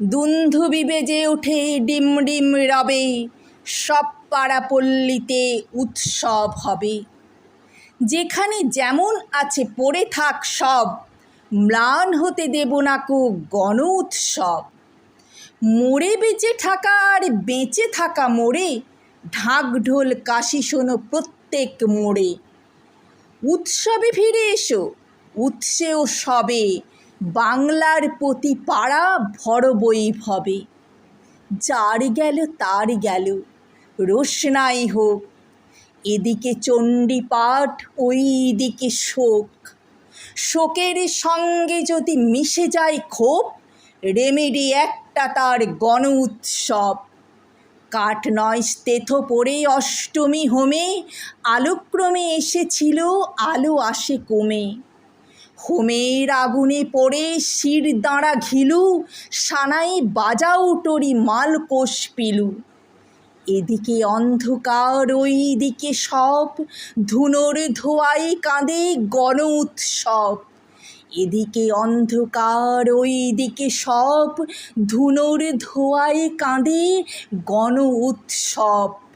দুন্ধুবি বেজে ওঠে ডিম ডিম রবে, সব পাড়া পল্লীতে উৎসব হবে। যেখানে যেমন আছে পড়ে থাক সব, ম্লান হতে দেব না কো গণ উৎসব। মরে বেঁচে থাকা আর বেঁচে থাকা মোড়ে, ঢাক ঢোল কাশি শোনো প্রত্যেক মোড়ে। উৎসবে ফিরে এসো, উৎসেও সবে, বাংলার প্রতি পাড়া ভর বৈভবে। যার গেল তার গেল, রোশনাই হোক, এদিকে চণ্ডীপাঠ ওই দিকে শোক। শোকের সঙ্গে যদি মিশে যায় ক্ষোভ, রেমেডি একটা তার গণ উৎসব। কাঠ নয় স্তেথ পড়ে অষ্টমী হোমে, আলোক্রমে এসেছিল আলো আসে কমে। হোমের আগুনে পড়ে শির দাঁড়া ঘিলু, সানাই বাজাও টরি মালকোষ পিলু। এদিকে অন্ধকার ওই দিকে সব, ধুনোর ধোয়ায় কাঁদে গণ উৎসব। এদিকে অন্ধকার ওই দিকে সব, ধুনোর ধোয়ায় কাঁদে গণ উৎসব।